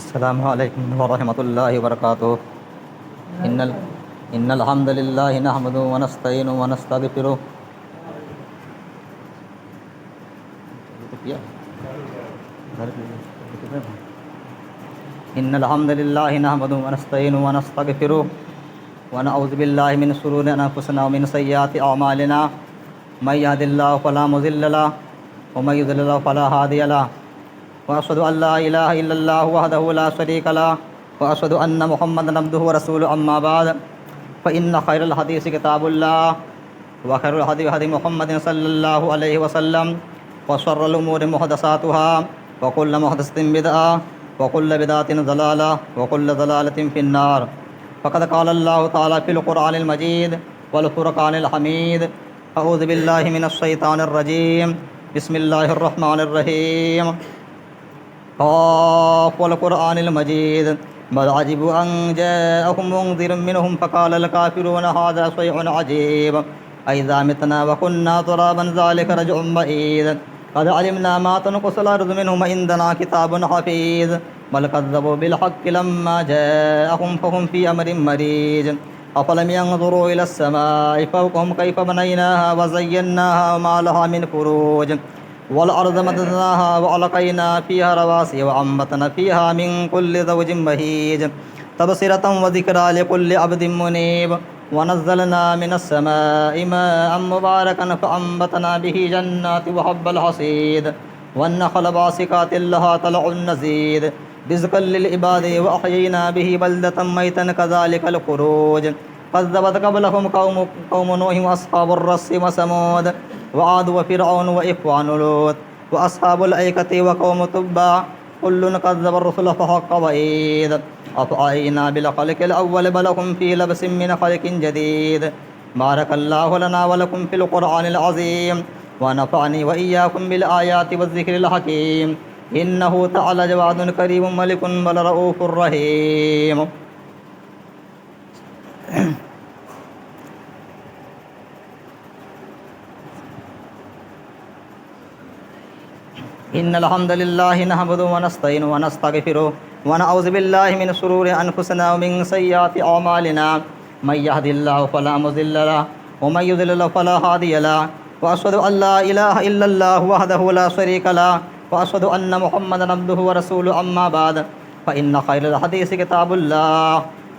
السلام علیکم ورحمۃ اللہ وبرکاتہ۔ ان ال ان الحمد للہ نحمده ونستعینه ونستغفره ان الحمد للہ نحمده ونستعینه ونستغفره ونعوذ باللہ من شرور انفسنا ومن سیئات اعمالنا من يهد الله فلا مضل له ومن يضلل فلا هادي له واشهد ان لا اله الا الله وحده لا شريك له واشهد ان محمدا عبده ورسوله اما بعد فان خير الحديث كتاب الله وخير الهدي هدي محمد صلى الله عليه وسلم وشر الامور محدثاتها وكل محدثة بدعة وكل بدعة ضلالة وكل ضلالة في النار فقد قال الله تعالى في القرآن المجيد والفرقان الحميد اعوذ بالله من الشيطان الرجيم بسم الله الرحمن الرحيم قاف والقرآن المجيد بل عجبوا أن جاءهم منذر منهم فقال الكافرون هذا شيء عجيب أإذا متنا وكنا ترابا ذلك رجع بعيد قد علمنا ما تنقص الأرض منهم عندنا كتاب حفيظ بل كذبوا بالحق لما جاءهم فهم في أمر مريج أفلم ينظروا إلى السماء فوقهم كيف بنيناها وزيناها وما لها من فروج والأرض مددناها وألقينا فيها رواسي وأنبتنا فيها من كل زوج بهيج تبصرة وذكرى لكل عبد منيب ونزلنا من السماء ماء مباركا فأنبتنا به جنات وحب الحصيد والنخل باسقات لها طلع نضيد رزقا للعباد وأحيينا به بلدة ميتا كذلك الخروج كذبت قبلهم قوم نوح وأصحاب الرس وثمود وعاد وفرعون وإخوان لوط وأصحاب الأيكة وقوم تبع كل كذب الرسل فحق وعيد أفعينا بالخلق الأول بل هم في لبس من خلق جديد بارك الله لنا ولكم في القرآن العظيم ونفعني وإياكم بالآيات والذكر الحكيم إنه تعالى جواد كريم ملك بل رؤوف رحيم ان الحمد للہ نحمده ونستعینه ونستغفره ونعوذ باللہ من شرور انفسنا ومن سیئات اعمالنا من يهد الله فلا مضل له ومن يضلل فلا هادي له واشهد ان لا اله الا الله وحده لا شريك له واشهد ان محمدا عبده ورسوله اما بعد فان خير الحديث كتاب الله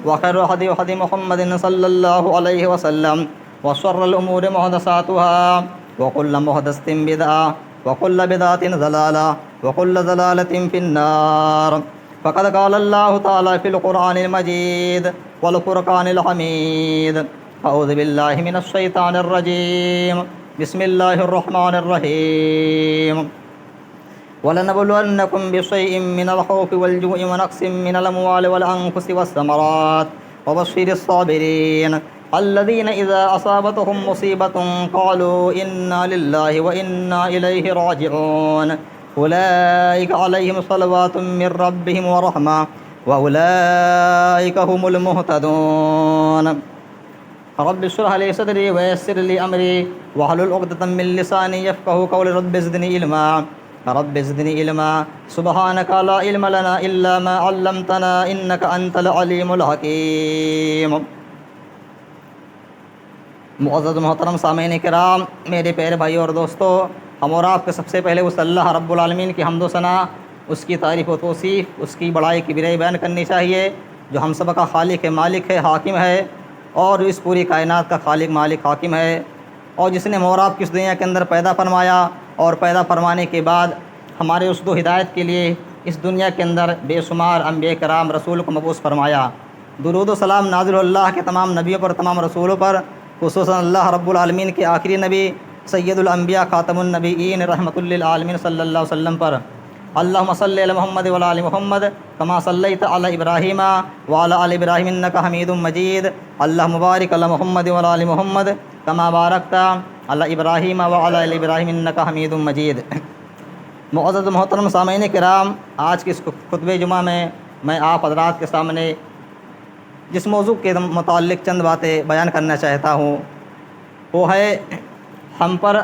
وخير الهدي هدي محمد صلى الله عليه وسلم وشر الامور محدثاتها وكل محدثة بدعة وكل بدعة ضلالة وكل ضلالة في النار فقد قال الله تعالى في القرآن المجيد والفرقان الحميد أعوذ بالله من الشيطان الرجيم بسم الله الرحمن الرحيم ولنبلونكم بشيء من الخوف والجوع ونقص من الأموال والأنفس والثمرات وبشر الصابرين الذين إذا أصابتهم مصيبة قالوا إنا لله وإنا إليه راجعون أولئك عليهم صلوات من ربهم ورحمة وأولئك هم المهتدون رب اشرح لي صدري ويسر لي أمري واحلل عقدة من لساني يفقهوا قولي رب زدني علما رب زدني علما سبحانك لا علم لنا إلا ما علمتنا إنك أنت العليم الحكيم معزز محترم سامعین کرام، میرے پیارے بھائیوں اور دوستو، ہم اور آپ کے سب سے پہلے اس اللہ رب العالمین کی حمد و ثنا، اس کی تعریف و توصیف، اس کی بڑائی کی برائی بیان کرنی چاہیے، جو ہم سب کا خالق ہے، مالک ہے، حاکم ہے، اور اس پوری کائنات کا خالق، مالک، حاکم ہے، اور جس نے ہم اور آپ کی اس دنیا کے اندر پیدا فرمایا، اور پیدا فرمانے کے بعد ہمارے اس دو ہدایت کے لیے اس دنیا کے اندر بے شمار انبیاء کرام رسول کو مبعوث فرمایا۔ درود و سلام نازل اللہ کے تمام نبیوں پر، تمام رسولوں پر، خصوصاً اللہ رب العالمین کے آخری نبی سید الانبیاء خاتم النبیین رحمۃ للعالمین صلی اللہ علیہ وسلم پر۔ اللہم صلی علی محمد وعلی آل محمد کما صلیت علی ابراہیم وعلی آل ابراہیم انک حمید مجید۔ اللہم بارک علی محمد وعلی آل محمد کما بارکت علی ابراہیم وعلی آل ابراہیم انک حمید مجید۔ معزز محترم سامعین کرام، آج کے اس خطبہ جمعہ میں آپ حضرات کے سامنے جس موضوع کے متعلق چند باتیں بیان کرنا چاہتا ہوں وہ ہے ہم پر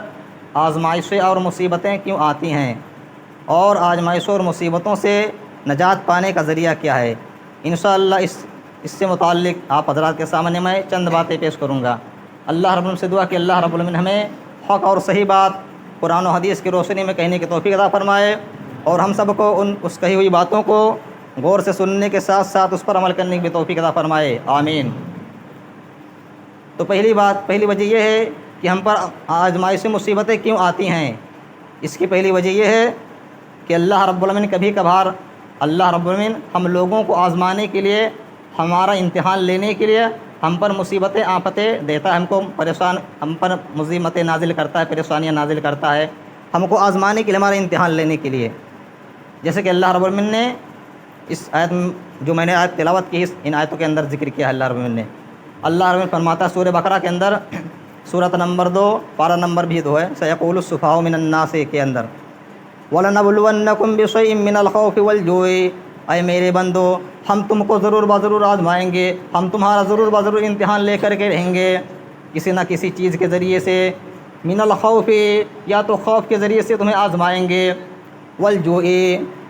آزمائشیں اور مصیبتیں کیوں آتی ہیں، اور آزمائشوں اور مصیبتوں سے نجات پانے کا ذریعہ کیا ہے؟ انشاءاللہ اس سے متعلق آپ حضرات کے سامنے میں چند باتیں پیش کروں گا۔ اللہ رب العالمین سے دعا کہ اللہ رب العالمین ہمیں حق اور صحیح بات قرآن و حدیث کی روشنی میں کہنے کی توفیق عطا فرمائے، اور ہم سب کو اس کہی ہوئی باتوں کو غور سے سننے کے ساتھ ساتھ اس پر عمل کرنے کی بھی توفیق عطا فرمائے، آمین۔ تو پہلی وجہ یہ ہے کہ ہم پر آزمائشیں مصیبتیں کیوں آتی ہیں۔ اس کی پہلی وجہ یہ ہے کہ اللہ رب العالمین کبھی کبھار اللہ رب العالمین ہم لوگوں کو آزمانے کے لیے، ہمارا امتحان لینے کے لیے ہم پر مصیبتیں آفتیں دیتا ہے، ہم پر مصیبتیں نازل کرتا ہے، پریشانیاں نازل کرتا ہے، ہم کو آزمانے کے لیے، ہمارا امتحان لینے کے لیے۔ جیسے کہ اللہ رب العالمین نے اس آیت جو میں نے آیت تلاوت کی، ان آیتوں کے اندر ذکر کیا ہے اللہ رب العالمین نے۔ اللہ رب العالمین فرماتا ہے سورہ بقرہ کے اندر، سورۃ نمبر 2 پارہ نمبر بھی 2 ہے، سیقول السفہاء من الناس کے اندر، وَلَنَبْلُوَنَّكُمْ بِشَيْءٍ مِّنَ الْخَوْفِ وَالْجُوعِ، اے میرے بندو ہم تم کو ضرور بضرور آزمائیں گے، ہم تمہارا ضرور بضرور امتحان لے کر کے رہیں گے، کسی نہ کسی چیز کے ذریعے سے، من الخوف یا تو خوف کے ذریعے سے تمہیں آزمائیں گے، والجوع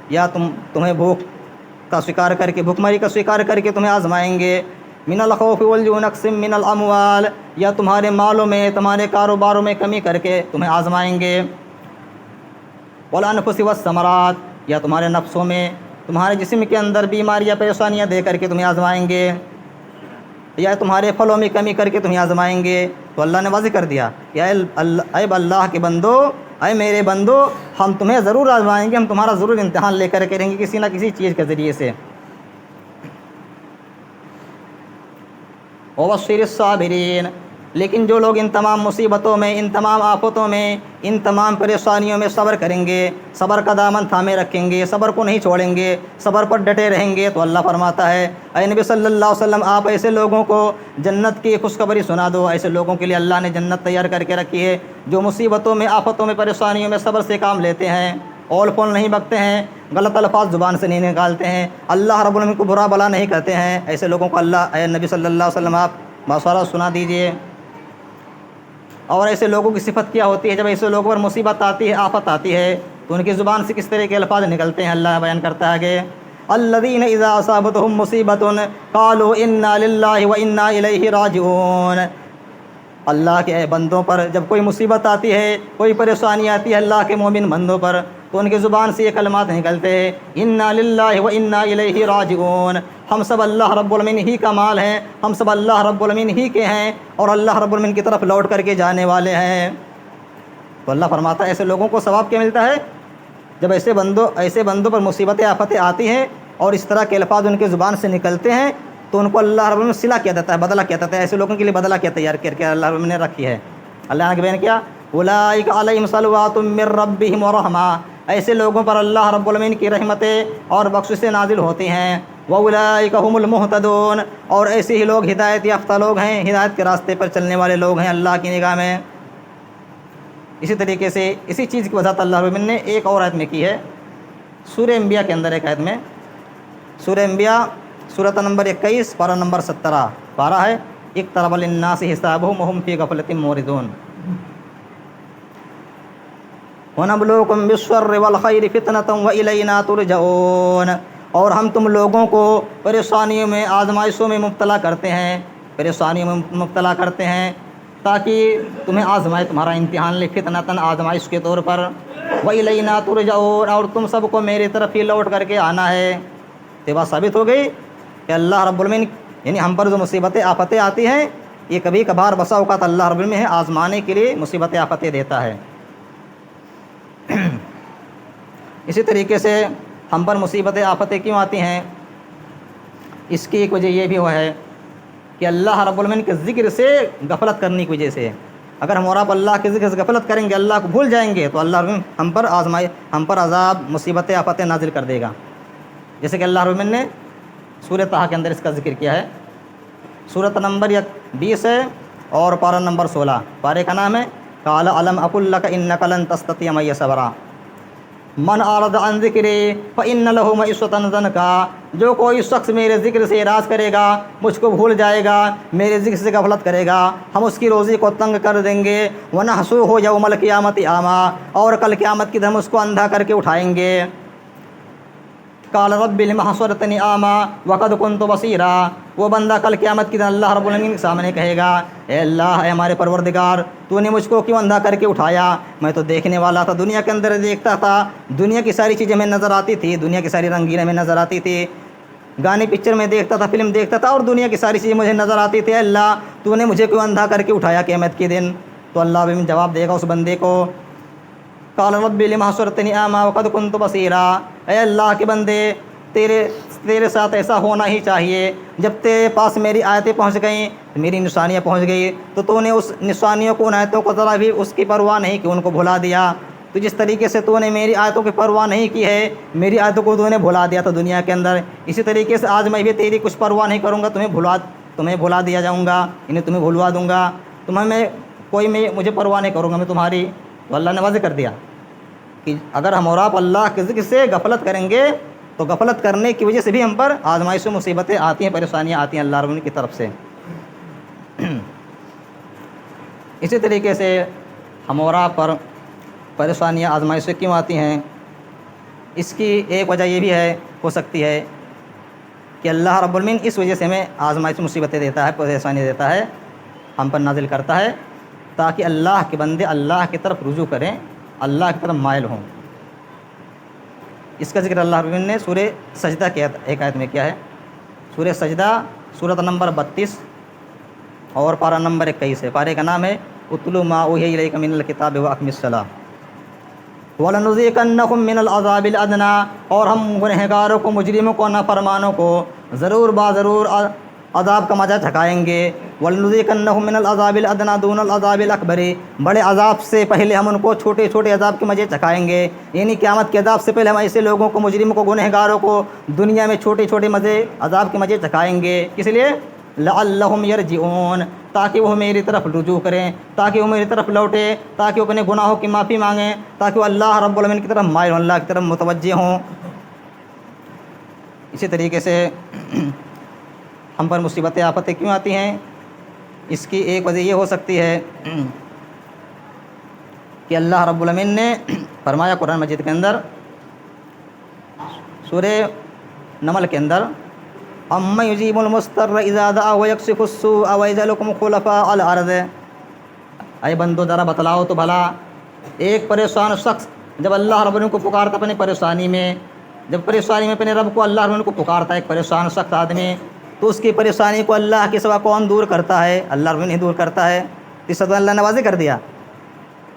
یا تمہیں بھوک کا شکار کر کے، بھوکمری کا شکار کر کے تمہیں آزمائیں گے، من الخوف والجوع نقص من الاموال، یا تمہارے مالوں میں، تمہارے کاروباروں میں کمی کر کے تمہیں آزمائیں گے، والانفس والثمرات، یا تمہارے نفسوں میں، تمہارے جسم کے اندر بیماریاں پریشانیاں دے کر کے تمہیں آزمائیں گے، یا تمہارے پھلوں میں کمی کر کے تمہیں آزمائیں گے۔ تو اللہ نے واضح کر دیا کہ اے اللہ کے بندو، اے میرے بندو، ہم تمہیں ضرور آزمائیں گے، ہم تمہارا ضرور امتحان لے کر کے رہیں گے کسی نہ کسی چیز کے ذریعے سے۔ وَبَشِّرِ الصَّابِرِينَ، لیکن جو لوگ ان تمام مصیبتوں میں، ان تمام آفتوں میں، ان تمام پریشانیوں میں صبر کریں گے، صبر کا دامن تھامے رکھیں گے، صبر کو نہیں چھوڑیں گے، صبر پر ڈٹے رہیں گے، تو اللہ فرماتا ہے اے نبی صلی اللہ علیہ وسلم آپ ایسے لوگوں کو جنت کی خوشخبری سنا دو۔ ایسے لوگوں کے لیے اللہ نے جنت تیار کر کے رکھی ہے جو مصیبتوں میں، آفتوں میں، پریشانیوں میں صبر سے کام لیتے ہیں، اول پول نہیں بکتے ہیں، غلط الفاظ زبان سے نہیں نکالتے ہیں، اللہ رب العالمین کو برا بلا نہیں کرتے ہیں۔ ایسے لوگوں کو اللہ، اے نبی صلی اللہ علیہ وسلم آپ مشورہ سنا دیجئے۔ اور ایسے لوگوں کی صفت کیا ہوتی ہے؟ جب ایسے لوگوں پر مصیبت آتی ہے، آفت آتی ہے، تو ان کی زبان سے کس طرح کے الفاظ نکلتے ہیں اللہ بیان کرتا ہے کہ الذین اذا اصابتهم مصیبت قالوا انا للہ وانا الیہ راجعون۔ اللہ کے بندوں پر جب کوئی مصیبت آتی ہے، کوئی پریشانی آتی ہے اللہ کے مومن بندوں پر، تو ان کی زبان سے یہ کلمات نکلتے ہیں انا للہ وانا الیہ راجعون، ہم سب اللہ رب العالمین ہی کا مال ہیں، ہم سب اللہ رب العالمین ہی کے ہیں، اور اللہ رب العالمین کی طرف لوٹ کر کے جانے والے ہیں۔ تو اللہ فرماتا ہے ایسے لوگوں کو ثواب کیا ملتا ہے؟ جب ایسے بندوں پر مصیبتیں آفتیں آتی ہیں اور اس طرح کے الفاظ ان کی زبان سے نکلتے ہیں، تو ان کو اللہ رب العالمین صلہ کیا دیتا ہے، بدلہ کیا دیتا ہے۔ ایسے لوگوں کے لیے بدلہ کیا تیار کر کے اللہ رب العالمین نے رکھی ہے۔ اللہ نے بیان کیا اولئک علیہم صلوات من ربہم ورحمہ، ایسے لوگوں پر اللہ رب العالمین کی رحمتیں اور بخششیں نازل ہوتی ہیں۔ وَأُولَئِكَ هُمُ الْمُهْتَدُونَ، اور ایسے ہی لوگ ہدایت یافتہ لوگ ہیں، ہدایت کے راستے پر چلنے والے لوگ ہیں اللہ کی نگاہ میں۔ اسی طریقے سے اسی چیز کی وضاحت اللہ رب العالمین نے ایک اور آیت میں کی ہے، سورہ انبیاء کے اندر ایک آیت میں، سورہ انبیاء سورۃ نمبر 21 پارہ نمبر 17 پارہ ہے، اقترب للناس حسابهم وهم فی غفلۃ معرضون، وَنَبْلُوكُمْ بِالشَّرِّ وَالْخَيْرِ فِتْنَةً وَإِلَيْنَا تُرْجَعُونَ، اور ہم تم لوگوں کو پریشانیوں میں، آزمائشوں میں مبتلا کرتے ہیں، پریشانیوں میں مبتلا کرتے ہیں تاکہ تمہیں آزمائے، تمہارا امتحان لے، فتنةً آزمائش کے طور پر، وَإِلَيْنَا تُرْجَعُونَ، اور تم سب کو میری طرف ہی لوٹ کر کے آنا ہے۔ یہ بات ثابت ہو گئی کہ اللہ رب العالمین، یعنی ہم پر جو مصیبتیں آفتیں آتی ہیں، یہ کبھی کبھار بسا اوقات اللہ رب العالمین ہے آزمانے کے لیے مصیبتیں آفتیں دیتا ہے۔ اسی طریقے سے ہم پر مصیبتیں آفتیں کیوں آتی ہیں؟ اس کی ایک وجہ یہ بھی ہے کہ اللہ رب العالمین کے ذکر سے غفلت کرنے کی وجہ سے، اگر ہم اور آپ اللہ کے ذکر سے غفلت کریں گے، اللہ کو بھول جائیں گے، تو اللہ ہم پر ہم پر عذاب، مصیبتیں آفتیں نازل کر دے گا۔ جیسے کہ اللہ رب العالمین نے سورہ طٰہٰ کے اندر اس کا ذکر کیا ہے، سورۃ نمبر 20 ہے اور پارہ نمبر 16، پارے کا نام ہے قال الم اقل لک انک لن تستطیع معی صبرا من اعرض عن ذکری فان له معیشۃ ضنکا، جو کوئی شخص میرے ذکر سے اعراض کرے گا، مجھ کو بھول جائے گا، میرے ذکر سے غفلت کرے گا، ہم اس کی روزی کو تنگ کر دیں گے، ونحشرہ یوم القیامۃ اعمیٰ، اور کل قیامت کے دن ہم اس کو اندھا کر کے اٹھائیں گے۔ قال رب لم حشرتنی اعمیٰ وقد كنت بصیرا، وہ بندہ کل قیامت کے دن اللہ رب العالمین کے سامنے کہے گا اے اللہ، اے ہمارے پروردگار، تو نے مجھ کو کیوں اندھا کر کے اٹھایا؟ میں تو دیکھنے والا تھا، دنیا کے اندر دیکھتا تھا، دنیا کی ساری چیزیں میں نظر آتی تھی، دنیا کی ساری رنگینیں میں نظر آتی تھی، گانے پکچر میں دیکھتا تھا، فلم دیکھتا تھا، اور دنیا کی ساری چیزیں مجھے نظر آتی تھی، اے اللہ تو نے مجھے کیوں اندھا کر کے اٹھایا قیامت کے دن؟ تو اللہ بھی جواب دے گا اس بندے کو قال رب لم حشرتنی اعمیٰ وقد كنت بصیرا، اے اللہ کے بندے، تیرے ساتھ ایسا ہونا ہی چاہیے، جب تیرے پاس میری آیتیں پہنچ گئیں، میری نشانیاں پہنچ گئی، تو نے اس نشانیوں کو، ان آیتوں کو ذرا بھی اس کی پرواہ نہیں کی، ان کو بھلا دیا۔ تو جس طریقے سے تو نے میری آیتوں کی پرواہ نہیں کی ہے، میری آیتوں کو تو نے بھلا دیا تھا دنیا کے اندر، اسی طریقے سے آج میں بھی تیری کچھ پرواہ نہیں کروں گا، تمہیں بھلا دیا جاؤں گا، انہیں تمہیں بھلوا دوں گا، مجھے پرواہ نہیں کروں گا میں تمہاری۔ تو اللہ نے واضح کر دیا کہ اگر ہم اور آپ اللہ کے ذکر سے غفلت کریں گے تو غفلت کرنے کی وجہ سے بھی ہم پر آزمائشیں، مصیبتیں آتی ہیں، پریشانیاں آتی ہیں اللہ رب العالمین کی طرف سے۔ اسی طریقے سے ہم اور آپ پر پریشانیاں، آزمائشیں کیوں آتی ہیں؟ اس کی ایک وجہ یہ بھی ہو سکتی ہے کہ اللہ رب العالمین اس وجہ سے ہمیں آزمائش، مصیبتیں دیتا ہے، پریشانی دیتا ہے، ہم پر نازل کرتا ہے، تاکہ اللہ کے بندے اللہ کی طرف رجوع کریں، اللہ کی طرف مائل ہوں۔ اس کا ذکر اللہ رب العالمین نے سورہ سجدہ کی ایک آیت میں کیا ہے، سورہ سجدہ سورۃ نمبر 32 اور پارہ نمبر 21 ہے۔ پارے کا نام ہے اتلو ما اوحی الیک من الکتاب واقم الصلاۃ وَلَنُذِيقَنَّهُم مِّنَ الْعَذَابِ الْأَدْنَىٰ، اور ہم گنہگاروں کو، مجرموں کو، نافرمانوں کو ضرور ضرور عذاب کا مزہ چکھائیں گے۔ وَلَنُذِيقَنَّهُم مِّنَ الْعَذَابِ الْأَدْنَىٰ دُونَ الْعَذَابِ الْأَكْبَرِ، بڑے عذاب سے پہلے ہم ان کو چھوٹے چھوٹے عذاب کے مزے چکھائیں گے، یعنی قیامت کے عذاب سے پہلے ہم ایسے لوگوں کو، مجرموں کو، گنہگاروں کو دنیا میں چھوٹے چھوٹے مزے، عذاب کے مزے چکھائیں گے۔ کس لیے؟ لعلہم یرجعون، تاکہ وہ میری طرف رجوع کریں، تاکہ وہ میری طرف لوٹے، تاکہ وہ اپنے گناہوں کی معافی مانگیں، تاکہ وہ اللہ رب العالمین کی طرف مائل ہوں، اللہ کی طرف متوجہ ہوں۔ اسی طریقے سے ہم پر مصیبتیں، آفتیں کیوں آتی ہیں؟ اس کی ایک وجہ یہ ہو سکتی ہے کہ اللہ رب العالمین نے فرمایا قرآن مجید کے اندر، سورہ نمل کے اندر، اَمَّن يُجِيبُ الْمُضْطَرَّ إِذَا دَعَاهُ وَيَكْشِفُ السُّوءَ وَيَجْعَلُكُمْ خُلَفَاءَ الْأَرْضِ، اے بندو ذرا بتلاؤ تو بھلا، ایک پریشان شخص جب اللہ رب العالمین کو پکارتا اپنی پریشانی میں، جب پریشانی میں اپنے رب کو، اللہ رب العالمین کو پکارتا ہے ایک پریشان شخص آدمی، تو اس کی پریشانی کو اللہ کے سوا کون دور کرتا ہے؟ اللہ رب العالمین ہی دور کرتا ہے۔ اس سے اللہ نے واضح کر دیا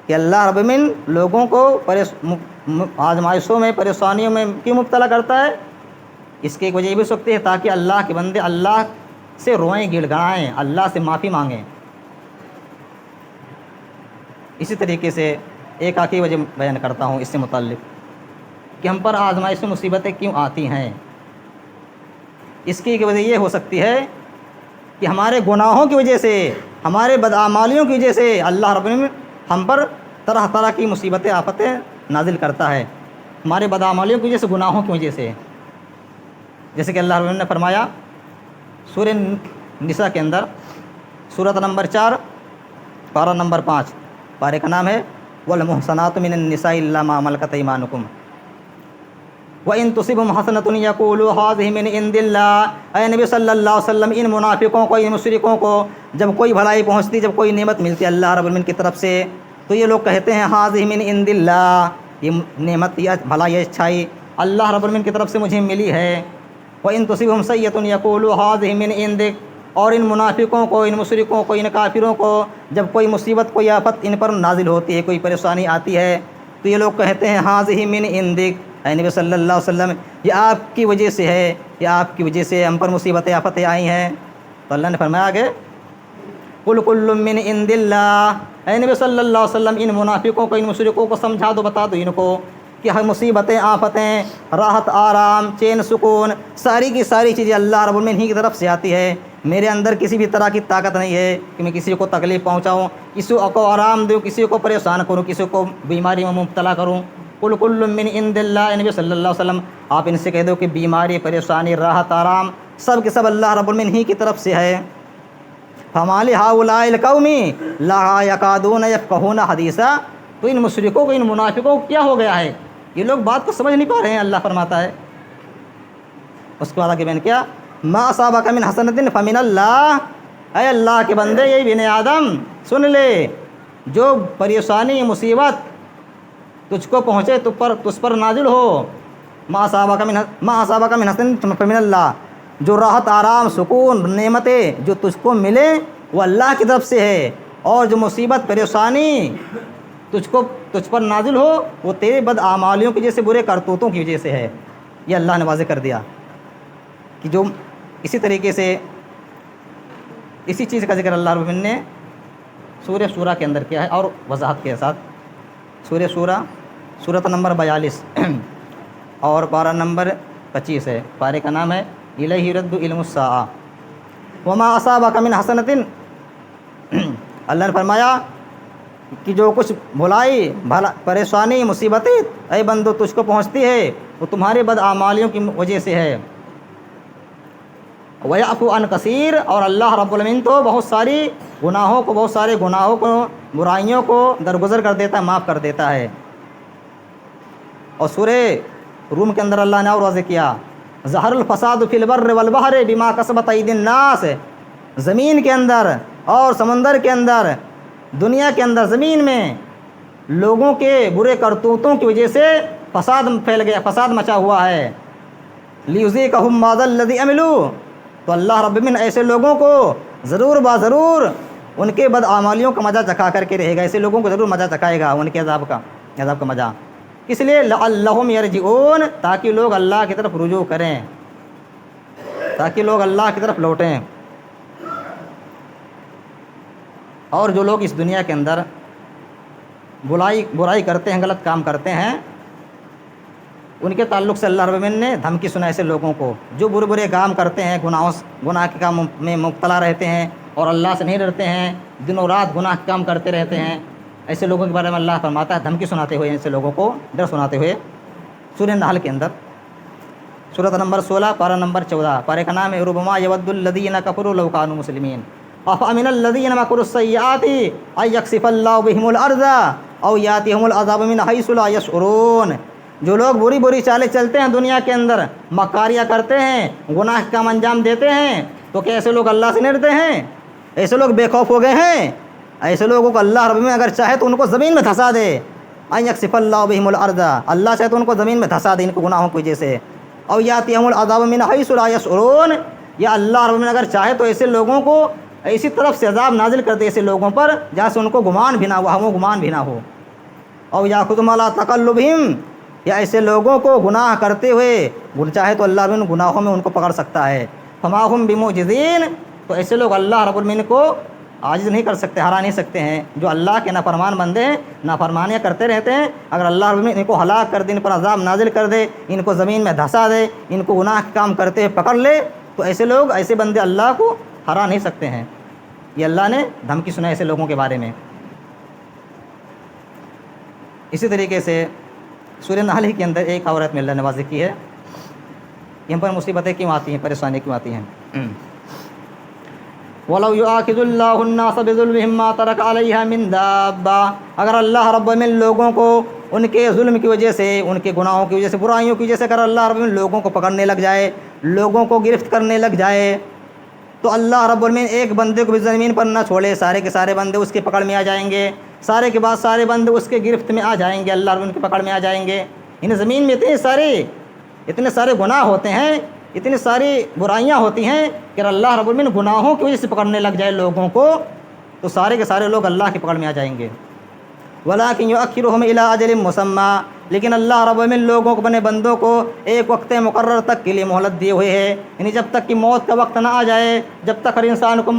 کہ اللہ رب العالمین لوگوں کو آزمائشوں میں، پریشانیوں میں کیوں مبتلا کرتا ہے؟ اس کی ایک وجہ یہ بھی ہو سکتی ہے تاکہ اللہ کے بندے اللہ سے روئیں، گڑ گڑائیں، اللہ سے معافی مانگیں۔ اسی طریقے سے ایک آخری وجہ بیان کرتا ہوں اس سے متعلق کہ ہم پر آزمائش میں مصیبتیں کیوں آتی ہیں۔ اس کی ایک وجہ یہ ہو سکتی ہے کہ ہمارے گناہوں کی وجہ سے، ہمارے بدعمالیوں کی وجہ سے اللہ رب العالمین ہم پر طرح طرح کی مصیبتیں، آفتیں نازل کرتا ہے، ہمارے بدعمالیوں کی وجہ سے، گناہوں کی وجہ سے۔ جیسے کہ اللہ رب العالمین نے فرمایا سورہ نساء کے اندر، سورۃ نمبر 4 پارہ نمبر 5، پارے کا نام ہے وَالْمُحْصَنَاتُ مِنَ النِّسَاءِ إِلَّا مَا مَلَكَتْ أَيْمَانُكُمْ وَإِن تُصِبْهُمْ حَسَنَةٌ يَقُولُوا هَٰذِهِ مِنْ عِندِ اللَّهِ، اے نبی صلی اللہ علیہ وسلم، ان منافقوں کو، ان مشرکوں کو جب کوئی بھلائی پہنچتی، جب کوئی نعمت ملتی اللہ رب العالمین کی طرف سے، تو یہ لوگ کہتے ہیں هَٰذِهِ مِنْ عِندِ اللَّهِ، یہ نعمت، یہ بھلائی، یہ اچھائی اللہ رب العالمین کی طرف سے مجھے ملی ہے۔ وَإِن تُصِبْهُمْ سَيِّئَةٌ يَقُولُوا هَٰذِهِ مِنْ عِندِكَ، اور ان منافقوں کو، ان مشرکوں کو، ان کافروں کو جب کوئی مصیبت، کوئی آفت ان پر نازل ہوتی ہے، کوئی پریشانی آتی ہے، تو یہ لوگ کہتے ہیں هَٰذِهِ مِنْ عِندِكَ، اے نبی صلی اللہ علیہ وسلم، یہ آپ کی وجہ سے ہے، یہ آپ کی وجہ سے ہم پر مصیبتیں، آفتیں آئی ہیں۔ تو اللہ نے فرمایا کہ قُلْ كُلٌّ مِّنْ عِندِ اللَّهِ، اے نبی صلی اللہ علیہ وسلم، ان منافقوں کو، ان مشرکوں کو سمجھا دو، بتا دو ان کو کہ ہر مصیبتیں، آفتیں، راحت، آرام، چین، سکون، ساری کی ساری چیزیں اللہ رب العالمین ہی کی طرف سے آتی ہے۔ میرے اندر کسی بھی طرح کی طاقت نہیں ہے کہ میں کسی کو تکلیف پہنچاؤں، کسی کو آرام دوں، کسی کو پریشان کروں، کسی کو بیماری میں مبتلا کروں۔ قُلْ كُلٌّ مِّنْ عِندِ اللَّهِ، نبی صلی اللہ علیہ وسلم آپ ان سے کہہ دو کہ بیماری، پریشانی، راحت، آرام سب کے سب اللہ رب العالمین ہی کی طرف سے ہے۔ فَمَا لِهَٰؤُلَاءِ الْقَوْمِ لَا يَكَادُونَ يَفْقَهُونَ حَدِيثًا، تو ان مشرکوں کو، ان منافقوں کو کیا ہو گیا ہے؟ یہ لوگ بات کو سمجھ نہیں پا رہے ہیں۔ اللہ فرماتا ہے اس کے بعد آگے بیان کیا ما اصابک من حسنۃ فمن اللہ، اے اللہ کے بندے، یہ بن آدم سن لے، جو پریشانی مصیبت تجھ کو پہنچے تجھ پر نازل ہو، ما اصابک من حسنۃ فمن اللہ، جو راحت آرام سکون نعمتیں جو تجھ کو ملے وہ اللہ کی طرف سے ہے، اور جو مصیبت پریشانی تجھ پر نازل ہو وہ تیرے بد اعمالیوں کی وجہ سے، برے کرتوتوں کی وجہ سے ہے۔ یہ اللہ نے واضح کر دیا کہ جو اسی طریقے سے اسی چیز کا ذکر اللہ رب العالمین نے سورہ شورا کے اندر کیا ہے اور وضاحت کے ساتھ۔ سورہ شورا سورۃ نمبر 42 اور پارہ نمبر 25 ہے، پارے کا نام ہے الیہ یرد علم الساعہ وما اصابک من حسنۃ۔ اللہ نے فرمایا کہ جو کچھ بھلائی پریشانی مصیبتیں اے بندو تجھ کو پہنچتی ہے وہ تمہارے بد اعمالیوں کی وجہ سے ہے۔ وَيَعْفُو عَنْ کثیر، اور اللہ رب العالمین تو بہت سارے گناہوں کو برائیوں کو درگزر کر دیتا ہے، معاف کر دیتا ہے۔ اور سورہ روم کے اندر اللہ نے اور واضح کیا ظہر الفساد فی البر والبحر بما کسبت ایدی الناس، زمین کے اندر اور سمندر کے اندر، دنیا کے اندر زمین میں لوگوں کے برے کرتوتوں کی وجہ سے فساد پھیل گیا، فساد مچا ہوا ہے۔ لیذیقہم بعض الذی عملوا، تو اللہ رب العالمین ایسے لوگوں کو ضرور ان کے بد اعمالیوں کا مزہ چکھا کر کے رہے گا، ایسے لوگوں کو ضرور مزہ چکھائے گا ان کے عذاب کا مزہ، اس لیے لعلہم یرجعون، تاکہ لوگ اللہ کی طرف رجوع کریں، تاکہ لوگ اللہ کی طرف لوٹیں۔ اور جو لوگ اس دنیا کے اندر برائی کرتے ہیں، غلط کام کرتے ہیں، ان کے تعلق سے اللہ رب العالمین نے دھمکی سنا ایسے لوگوں کو جو برے کام کرتے ہیں، گناہ کے کام میں مبتلا رہتے ہیں اور اللہ سے نہیں ڈرتے ہیں، دن و رات گناہ کے کام کرتے رہتے ہیں، ایسے لوگوں کے بارے میں اللہ فرماتا ہے دھمکی سناتے ہوئے، ایسے لوگوں کو ڈر سناتے ہوئے سورہ نحل کے اندر سورۃ نمبر 16 پارہ نمبر 14، پارے کا نام ہے ربما یود الذین کفروا لو کانوا مسلمین افامن الذین مکروا السیئات ان یخسف اللہ بہم الارض او یاتیہم العذاب من حیث لا یشعرون۔ جو لوگ بری چالیں چلتے ہیں دنیا کے اندر، مکاریاں کرتے ہیں، گناہ کا انجام دیتے ہیں، تو کیا ایسے لوگ اللہ سے نہیں ڈرتے ہیں؟ ایسے لوگ بے خوف ہو گئے ہیں؟ ایسے لوگوں کو اللہ رب العالمین اگر چاہے تو ان کو زمین میں دھسا دے، ان یخسف اللہ بہم الارض، اللہ چاہے تو ان کو زمین میں دھسا دے ان کو گناہوں کی وجہ سے، او یاتیہم العذاب من حیث لا یشعرون، یا اللہ رب العالمین اگر چاہے تو ایسے لوگوں کو ایسی طرف سے عذاب نازل کر دے ایسے لوگوں پر جہاں سے ان کو گمان بھی نہ ہو، او یاخذہم علی تقلبہم، یا ایسے لوگوں کو گناہ کرتے ہوئے چاہے تو اللہ رب العالمین گناہوں میں ان کو پکڑ سکتا ہے۔ فما ہم بمعجزین، تو ایسے لوگ اللہ رب العالمین کو عاجز نہیں کر سکتے، ہرا نہیں سکتے ہیں۔ جو اللہ کے نافرمان بندے ہیں، نافرمانیاں کرتے رہتے ہیں، اگر اللہ رب العالمین ان کو ہلاک کر دے، ان پر عذاب نازل کر دے، ان کو زمین میں دھسا دے، ان کو گناہ کے کام کرتے ہوئے پکڑ لے، تو ایسے لوگ، ایسے بندے اللہ کو ہرا نہیں سکتے ہیں۔ یہ اللہ نے دھمکی سنا ایسے لوگوں کے بارے میں۔ اسی طریقے سے سورہ نحل ہی کے اندر ایک عورت میں اللہ نے واضح کی ہے یہاں پر مصیبتیں کیوں آتی ہیں، پریشانی کیوں آتی ہیں۔ وَلَوْ يُؤَاخِذُ اللَّهُ النَّاسَ بِظُلْمِهِمْ مَا تَرَكَ عَلَيْهَا مِن دَابَّةٍ، اگر اللہ رب العالمین لوگوں کو ان کے ظلم کی وجہ سے، ان کے گناہوں کی وجہ سے، برائیوں کی وجہ سے اگر اللہ رب العالمین لوگوں کو پکڑنے لگ جائے، لوگوں کو گرفت کرنے لگ جائے، تو اللہ رب العالمین ایک بندے کو بھی زمین پر نہ چھوڑے، سارے کے سارے بندے اس کی پکڑ میں آ جائیں گے، سارے کے بعد سارے بندے اس کے گرفت میں آ جائیں گے، اللہ رب العالمین کی پکڑ میں آ جائیں گے۔ ان زمین میں اتنے سارے گناہ ہوتے ہیں، اتنی ساری برائیاں ہوتی ہیں کہ اللہ رب العالمین گناہوں کی وجہ سے پکڑنے لگ جائے لوگوں کو، تو سارے کے سارے لوگ اللہ کی پکڑ میں آ جائیں گے۔ وَلَٰكِن يُؤَخِّرُهُمْ إِلَىٰ أَجَلٍ مُّسَمًّى، لیکن اللہ رب العالمین لوگوں کو، اپنے بندوں کو ایک وقت مقرر تک کے لیے مہلت دیے ہوئے ہے، یعنی جب تک کہ موت کا وقت نہ آ جائے، جب تک ہر انسان کو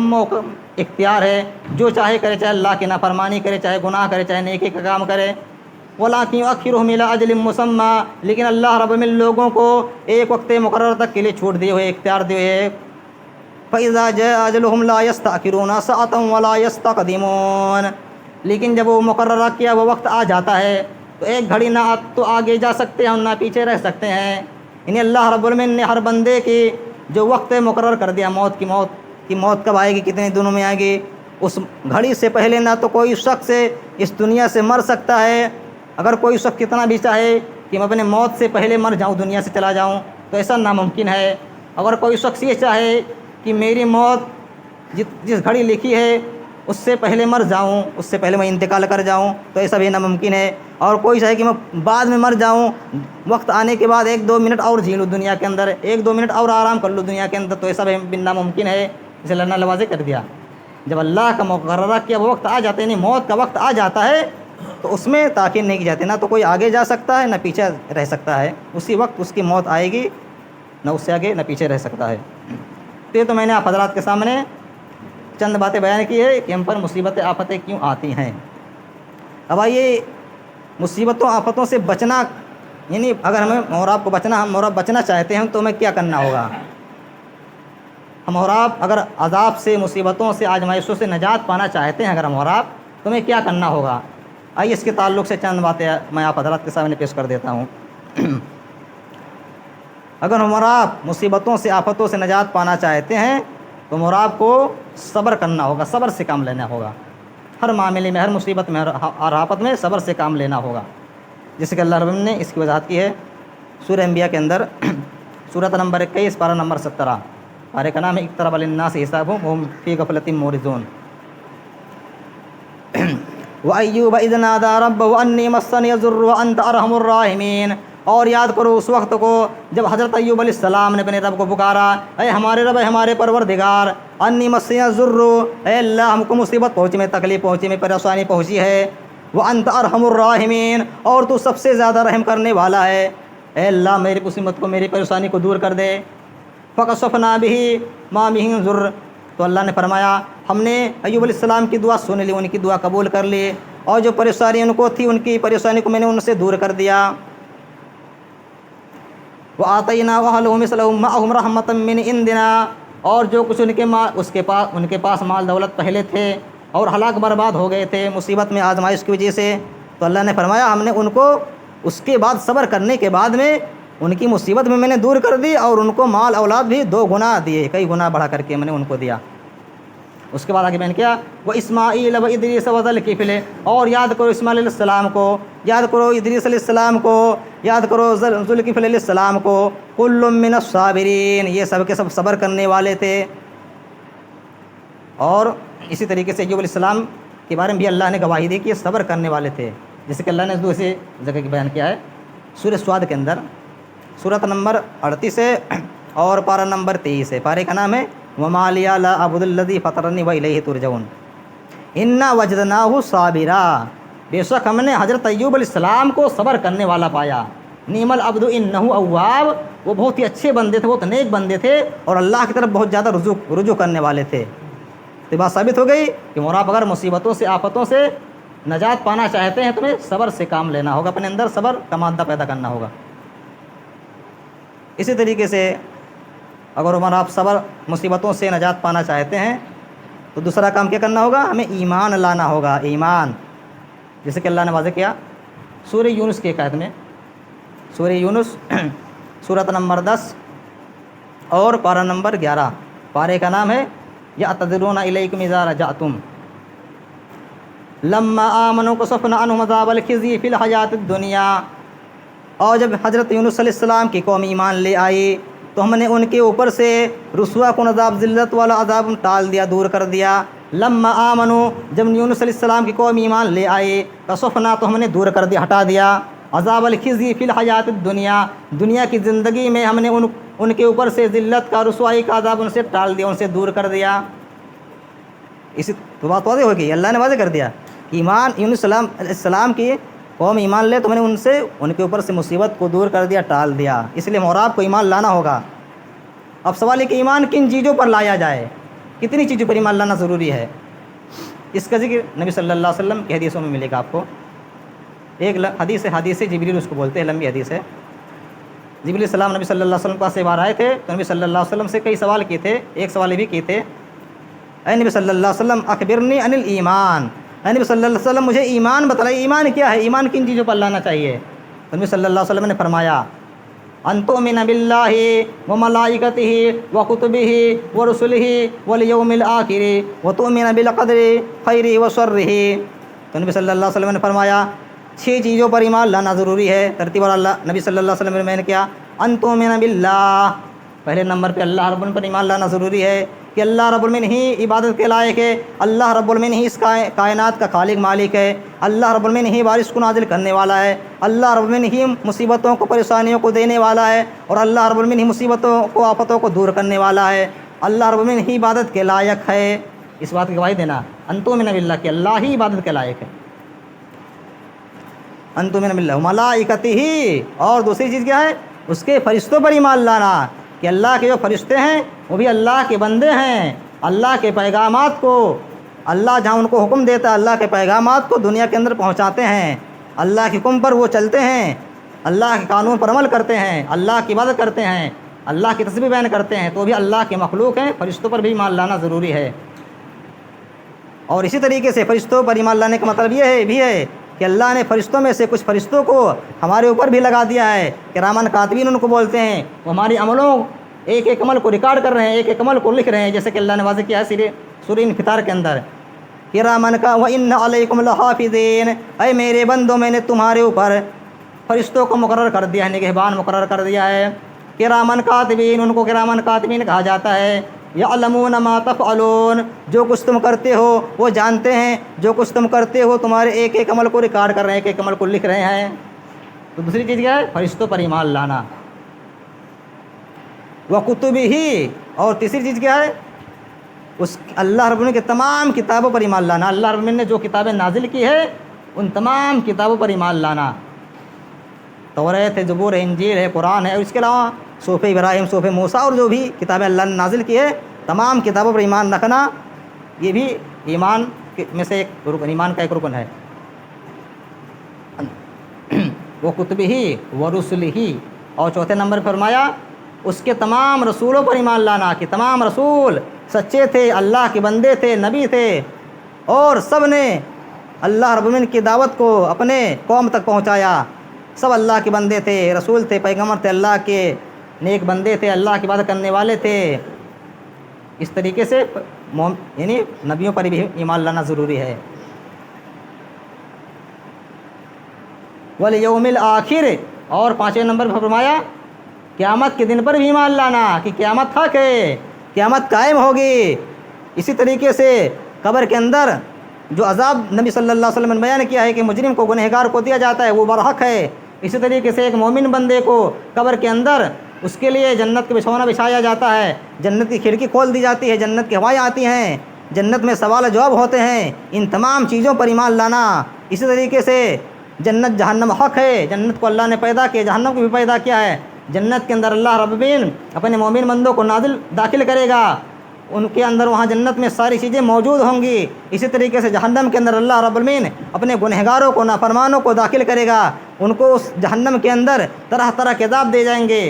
اختیار ہے، جو چاہے کرے، چاہے اللہ کی نافرمانی کرے، چاہے گناہ کرے، چاہے نیکی کا کام کرے۔ وَلَٰكِن يُؤَخِّرُهُمْ إِلَىٰ أَجَلٍ مُّسَمًّى، لیکن اللہ رب العالمین لوگوں کو ایک وقت مقرر تک کے لیے چھوٹ دیے ہوئے، اختیار دیے ہوئے۔ فَإِذَا جَاءَ أَجَلُهُمْ لَا يَسْتَأْخِرُونَ سَاعَةً وَلَا يَسْتَقْدِمُونَ، لیکن جب وہ مقررہ کیا وہ وقت آ جاتا ہے تو ایک گھڑی نہ تو آگے جا سکتے ہیں اور نہ پیچھے رہ سکتے ہیں۔ یعنی اللہ رب العالمین نے ہر بندے کی جو وقت مقرر کر دیا، موت کب آئے گی، کتنے دنوں میں آئے گی، اس گھڑی سے پہلے نہ تو کوئی شخص اس دنیا سے مر سکتا ہے۔ اگر کوئی شخص کتنا بھی چاہے کہ میں اپنے موت سے پہلے مر جاؤں، دنیا سے چلا جاؤں، تو ایسا ناممکن ہے۔ اگر کوئی شخص یہ چاہے کہ میری موت جس گھڑی لکھی ہے اس سے پہلے مر جاؤں، اس سے پہلے میں انتقال کر جاؤں، تو ایسا بھی ناممکن ہے۔ اور کوئی چاہے کہ میں بعد میں مر جاؤں، وقت آنے کے بعد 1-2 منٹ اور جی لوں دنیا کے اندر، 1-2 منٹ اور آرام کر لوں دنیا کے اندر، تو ایسا بھی ناممکن ہے۔ اسے اللہ نے واضح کر دیا، جب اللہ کا مقررہ کیا وہ وقت آ جاتا ہے، یعنی موت کا وقت آ جاتا ہے، تو اس میں تاخیر نہیں کی جاتی، نہ تو کوئی آگے جا سکتا ہے نہ پیچھے رہ سکتا ہے، اسی وقت اس کی موت آئے گی، نہ اس سے آگے نہ پیچھے رہ سکتا ہے۔ تو یہ تو میں نے آپ حضرات کے سامنے چند باتیں بیان کی ہے کہ ہم پر مصیبتیں آفتیں کیوں آتی ہیں۔ اب آئیے مصیبتوں آفتوں سے بچنا، یعنی اگر ہمیں اور آپ کو بچنا، ہم اور آپ بچنا چاہتے ہیں تو ہمیں کیا کرنا ہوگا؟ ہم اور آپ اگر عذاب سے، مصیبتوں سے، آزمائشوں سے نجات پانا چاہتے ہیں، اگر ہم اور آپ، تو ہمیں کیا کرنا ہوگا؟ آئیے اس کے تعلق سے چند باتیں میں آپ حضرات کے سامنے پیش کر دیتا ہوں۔ اگر ہم اور آپ مصیبتوں سے، آفتوں سے نجات پانا چاہتے ہیں تو ہم اور آپ کو صبر کرنا ہوگا، صبر سے کام لینا ہوگا، ہر معاملے میں، ہر مصیبت میں، ہر آفت میں صبر سے کام لینا ہوگا، جیسے کہ اللہ رب نے اس کی وضاحت کی ہے سورہ انبیاء کے اندر، سورۃ نمبر 21 پارہ نمبر 17، پارے کا نام ہے اقترب للناس حسابهم وهم فی غفلۃ معرضون۔ وَأَيُّوبَ إِذْ نَادَىٰ رَبَّهُ أَنِّي مَسَّنِيَ الضُّرُّ وَأَنتَ أَرْحَمُ الرَّاحِمِينَ، اور یاد کرو اس وقت کو جب حضرت ایوب علیہ السلام نے اپنے رب کو پکارا، اے ہمارے رب، اے ہمارے پروردگار، انی مسنی الضر، اے اللہ ہم کو مصیبت پہنچی میں، تکلیف پہنچی میں، پریشانی پہنچی ہے، وانت ارحم الراحمین، اور تو سب سے زیادہ رحم کرنے والا ہے، اے اللہ میری مصیبت کو، میری پریشانی کو دور کر دے۔ فکشفنا بہ ما بہ ضر، تو اللہ نے فرمایا ہم نے ایوب علیہ السلام کی دعا سن لی، ان کی دعا قبول کر لی، اور جو پریشانی ان کو تھی، ان کی پریشانی کو میں نے ان سے دور کر دیا۔ وَآتَيْنَا وَأَهْلَهُ مِثْلَهُم مَّعَهُمْ رَحْمَةً مِّنْ عِندِنَا، اور جو کچھ ان کے پاس مال دولت پہلے تھے اور ہلاک برباد ہو گئے تھے مصیبت میں، آزمائش کی وجہ سے، تو اللہ نے فرمایا ہم نے ان کو اس کے بعد صبر کرنے کے بعد میں ان کی مصیبت میں نے دور کر دی، اور ان کو مال اولاد بھی 2 گنا دیے، کئی گنا بڑھا کر کے میں نے ان کو دیا۔ اس کے بعد آگے بیان کیا، وہ اسماعیل و ادریس و ذوالکفل، اور یاد کرو اسماعیل علیہ السلام کو، یاد کرو ادریس علیہ السلام کو، یاد کرو ذوالکفل علیہ السلام کو، کل من الصابرین، یہ سب کے سب صبر کرنے والے تھے۔ اور اسی طریقے سے ایوب علیہ السلام کے بارے میں بھی اللہ نے گواہی دی کہ یہ صبر کرنے والے تھے، جیسے کہ اللہ نے دوسری جگہ کی بیان کیا ہے سورہ سعد کے اندر، سورۃ نمبر 38 ہے اور پارہ نمبر 23 ہے، پارے کا نام ہے وَمَا لِيَ لَا أَعْبُدُ الَّذِي فَطَرَنِي وَإِلَيْهِ تُرْجَعُونَ إِنَّا وَجَدْنَاهُ صَابِرًا، بے شک ہم نے حضرت ایوب علیہ السلام کو صبر کرنے والا پایا، نعم العبد انہ اواب، وہ بہت ہی اچھے بندے تھے، بہت نیک بندے تھے، اور اللہ کی طرف بہت زیادہ رجوع کرنے والے تھے۔ تو بات ثابت ہو گئی کہ آپ اگر مصیبتوں سے، آفتوں سے نجات پانا چاہتے ہیں تو ہمیں صبر سے کام لینا ہوگا، اپنے اندر صبر کا مادہ پیدا کرنا ہوگا۔ اسی طریقے سے اگر آپ صبر، مصیبتوں سے نجات پانا چاہتے ہیں تو دوسرا کام کیا کرنا ہوگا؟ ہمیں ایمان لانا ہوگا، ایمان، جیسے کہ اللہ نے واضح کیا سورہ یونس کی ایک آیت میں، سورہ یونس سورۃ نمبر 10 اور پارہ نمبر 11، پارے کا نام ہے یعتذرون الیکم اذا رجعتم لما آمنوا کشفنا عنہم عذاب الخزی فی الحیاۃ الدنیا، اور جب حضرت یونس علیہ السلام کی قوم ایمان لے آئی تو ہم نے ان کے اوپر سے رسوا کن عذاب، ذلت والا عذاب ٹال دیا، دور کر دیا۔ لما آمنوا، جب یونس علیہ السلام کی قوم ایمان لے آئے، کشفنا، تو ہم نے دور کر دیا، ہٹا دیا، عذاب الخزی فی الحیاۃ الدنیا، دنیا کی زندگی میں ہم نے ان کے اوپر سے ذلت کا، رسوائی کا عذاب ان سے ٹال دیا، ان سے دور کر دیا۔ اسی تو بات واضح ہو گئی، اللہ نے واضح کر دیا ایمان، یونس علیہ السلام کی قوم ایمان لے تو میں نے ان کے اوپر سے مصیبت کو دور کر دیا، ٹال دیا، اس لیے اور آپ کو ایمان لانا ہوگا۔ اب سوال ہے کہ ایمان کن چیزوں پر لایا جائے، کتنی چیزوں پر ایمان لانا ضروری ہے؟ اس کا ذکر نبی صلی اللہ علیہ وسلم کی حدیثوں میں ملے گا آپ کو۔ ایک حدیث جبریل اس کو بولتے ہیں، لمبی حدیث ہے۔ جبریل علیہ السلام نبی صلی اللہ علیہ وسلم کے پاس ایک بار آئے تھے تو نبی صلی اللہ علیہ وسلم سے کئی سوال کیے تھے، ایک سوال یہ بھی کیے تھے، اے نبی صلی اللہ علیہ وسلم اخبرنی عن الایمان، اے نبی صلی اللہ علیہ وسلم مجھے ایمان بتلائیے، ایمان کیا ہے، ایمان کن چیزوں پر لانا چاہیے؟ تو نبی صلی اللہ علیہ وسلم نے فرمایا ان تؤمن باللہ وملائکتہ وکتبہ ورسلہ والیوم الآخر وتؤمن بالقدر خیرہ وشرہ۔ تو نبی صلی اللہ علیہ وسلم نے فرمایا 6 چیزوں پر ایمان لانا ضروری ہے، ترتیب اور اللہ نبی صلی اللہ علیہ وسلم نے کیا، ان تؤمن باللہ، پہلے نمبر پہ اللہ رب العالمین پر ایمان لانا ضروری ہے کہ اللہ رب العالمین ہی عبادت کے لائق ہے، اللہ رب العالمین ہی اس کائنات کا خالق مالک ہے، اللہ رب العالمین ہی بارش کو نازل کرنے والا ہے، اللہ رب العالمین ہی مصیبتوں کو پریشانیوں کو دینے والا ہے، اور اللہ رب العالمین ہی مصیبتوں کو آفتوں کو دور کرنے والا ہے، اللہ رب العالمین ہی عبادت کے لائق ہے۔ اس بات کی گواہی دینا انتؤمن باللہ کہ اللہ ہی عبادت کے لائق ہے، انتؤمن باللہ وملائکتہ، اور دوسری چیز کیا ہے؟ اس کے فرشتوں پر ایمان لانا کہ اللہ کے جو فرشتے ہیں وہ بھی اللہ کے بندے ہیں، اللہ کے پیغامات کو اللہ جہاں ان کو حکم دیتا ہے اللہ کے پیغامات کو دنیا کے اندر پہنچاتے ہیں، اللہ کے حکم پر وہ چلتے ہیں، اللہ کے قانون پر عمل کرتے ہیں، اللہ کی عبادت کرتے ہیں، اللہ کی تسبیح بیان کرتے ہیں، تو بھی اللہ کے مخلوق ہیں، فرشتوں پر بھی ایمان لانا ضروری ہے۔ اور اسی طریقے سے فرشتوں پر ایمان لانے کا مطلب یہ بھی ہے کہ اللہ نے فرشتوں میں سے کچھ فرشتوں کو ہمارے اوپر بھی لگا دیا ہے، کرامن کاتبین ان کو بولتے ہیں، وہ ہماری عملوں ایک ایک عمل کو ریکارڈ کر رہے ہیں، ایک ایک عمل کو لکھ رہے ہیں، جیسے کہ اللہ نے واضح کیا ہے سورہ انفطار کے اندر، کرامن کا وَإِنَّ عَلَيْكُمْ لَحَافِظِينَ، اے میرے بندوں میں نے تمہارے اوپر فرشتوں کو مقرر کر دیا ہے، نگہبان مقرر کر دیا ہے، کرامن کاتبین، ان کو کرامن کاتبین کہا جاتا ہے، یعلمون ما تفعلون، جو کچھ تم کرتے ہو وہ جانتے ہیں، جو کچھ تم کرتے ہو تمہارے ایک ایک عمل کو ریکارڈ کر رہے ہیں، ایک ایک عمل کو لکھ رہے ہیں۔ تو دوسری چیز کیا ہے؟ فرشتوں پر ایمان لانا، وکتبہ، اور تیسری چیز کیا ہے؟ اس اللہ رب العالمین کے تمام کتابوں پر ایمان لانا، اللہ رب العالمین نے جو کتابیں نازل کی ہے ان تمام کتابوں پر ایمان لانا، توریت ہے، زبور ہے، انجیل ہے، قرآن ہے، اور اس کے علاوہ صحف ابراہیم، صحف موسیٰ، اور جو بھی کتابیں اللہ نے نازل کی ہے تمام کتابوں پر ایمان رکھنا، یہ بھی ایمان میں سے ایک رکن، ایمان کا ایک رکن ہے۔ وہ کتبہ و رسلہ، اور چوتھے نمبر پر فرمایا اس کے تمام رسولوں پر ایمان لانا کہ تمام رسول سچے تھے، اللہ کے بندے تھے، نبی تھے، اور سب نے اللہ رب العالمین کی دعوت کو اپنے قوم تک پہنچایا، سب اللہ کے بندے تھے، رسول تھے، پیغمبر تھے، اللہ کے نیک بندے تھے، اللہ کی عبادت کرنے والے تھے۔ اس طریقے سے یعنی نبیوں پر بھی ایمان لانا ضروری ہے۔ والیوم الآخر، اور پانچویں نمبر پر فرمایا قیامت کے دن پر بھی ایمان لانا کہ قیامت حق ہے، قیامت قائم ہوگی۔ اسی طریقے سے قبر کے اندر جو عذاب نبی صلی اللہ علیہ وسلم نے بیان کیا ہے کہ مجرم کو، گنہگار کو دیا جاتا ہے، وہ برحق ہے۔ اسی طریقے سے ایک مومن بندے کو قبر کے اندر اس کے لیے جنت کا بچھونا بچھایا جاتا ہے، جنت کی کھڑکی کھول دی جاتی ہے، جنت کی ہوائیں آتی ہیں، جنت میں سوال و جواب ہوتے ہیں، ان تمام چیزوں پر ایمان لانا۔ اسی طریقے سے جنت جہنم حق ہے، جنت کو اللہ نے پیدا کیا، جہنم کو بھی پیدا کیا ہے، جنت کے اندر اللہ رب العالمین اپنے مومن بندوں کو داخل کرے گا، ان کے اندر وہاں جنت میں ساری چیزیں موجود ہوں گی۔ اسی طریقے سے جہنم کے اندر اللہ رب العالمین اپنے گنہگاروں کو، نافرمانوں کو داخل کرے گا، ان کو اس جہنم کے اندر طرح طرح کے عذاب دے جائیں گے،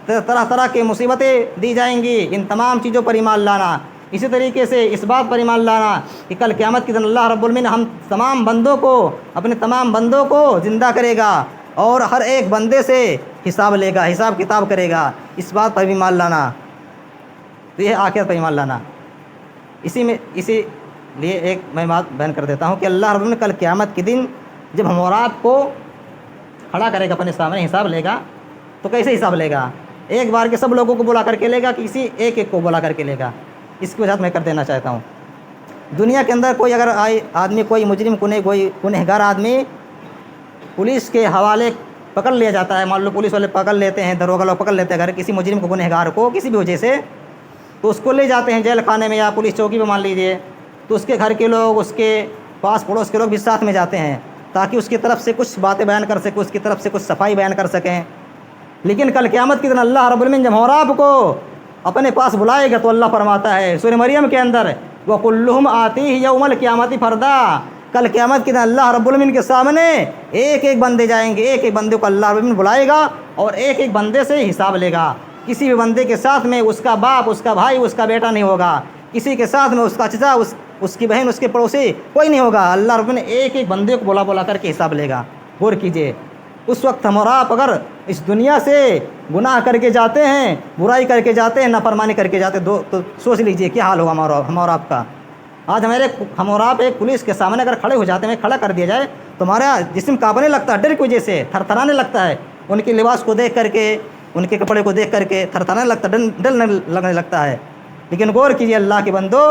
طرح طرح کی مصیبتیں دی جائیں گی۔ ان تمام چیزوں پر ایمان لانا۔ اسی طریقے سے اس بات پر ایمان لانا کہ کل قیامت کے دن اللہ رب العالمین ہم تمام بندوں کو، اپنے تمام بندوں کو زندہ کرے گا اور ہر ایک بندے سے حساب لے گا، حساب کتاب کرے گا۔ اس بات پر بھی ایمان لانا، تو یہ آخرت پر ایمان لانا۔ اسی لیے ایک میں بات بیان کر دیتا ہوں کہ اللہ رب العالمین کل قیامت کے دن جب ہم اور آپ کو کھڑا کرے گا، اپنے سامنے حساب لے گا، تو کیسے حساب لے گا؟ ایک بار کے سب لوگوں کو بلا کر کے لے گا، کسی ایک ایک کو بلا کر کے لے گا؟ اس کی وجہ میں کر دینا چاہتا ہوں، دنیا کے اندر کوئی اگر آدمی، کوئی مجرم، کوئی گنہگار آدمی پولیس کے حوالے پکڑ لیا جاتا ہے، مان لو پولیس والے پکڑ لیتے ہیں، دروغہ لوگ پکڑ لیتے ہیں اگر کسی مجرم کو، گنہگار کو کسی بھی وجہ سے، تو اس کو لے جاتے ہیں جیل خانے میں یا پولیس چوکی پہ مان لیجیے، تو اس کے گھر کے لوگ، اس کے پاس پڑوس کے لوگ بھی ساتھ میں جاتے ہیں تاکہ اس کی طرف سے کچھ باتیں بیان کر سکیں، اس کی طرف سے کچھ صفائی بیان کر سکیں۔ لیکن کل قیامت کے دن اللہ رب العالمین جب آپ کو اپنے پاس بلائے گا تو اللہ فرماتا ہے سورہ مریم کے اندر، وَكُلُّهُمْ آتِيهِ يَوْمَ الْقِيَامَةِ فَرْدًا، کل قیامت کے دن اللہ رب العالمین کے سامنے ایک ایک بندے جائیں گے، ایک ایک بندے کو اللہ رب العالمین بلائے گا اور ایک ایک بندے سے حساب لے گا۔ کسی بھی بندے کے ساتھ میں اس کا باپ، اس کا بھائی، اس کا بیٹا نہیں ہوگا، کسی کے ساتھ میں اس کا چچا، اس کی بہن، اس کے پڑوسی کوئی نہیں ہوگا۔ اللہ رب العالمین ایک ایک بندے کو بلا کر کے حساب لے گا۔ غور کیجئے، اس وقت ہم اور آپ اگر اس دنیا سے گناہ کر کے جاتے ہیں، برائی کر کے جاتے ہیں، نافرمانی کر کے جاتے ہیں، تو سوچ لیجئے کیا حال ہوگا ہم اور آپ کا۔ آج ہم اور آپ ایک پولیس کے سامنے اگر کھڑے ہو جاتے ہیں، کھڑا کر دیا جائے تو ہمارا جسم کانپنے لگتا ہے، ڈر کی وجہ سے تھر تھرانے لگتا ہے، ان کے لباس کو دیکھ کر کے، ان کے کپڑے کو دیکھ کر کے تھرتھرانے لگتا، ڈر لگنے لگتا ہے۔ لیکن غور کیجیے اللہ کے بندو،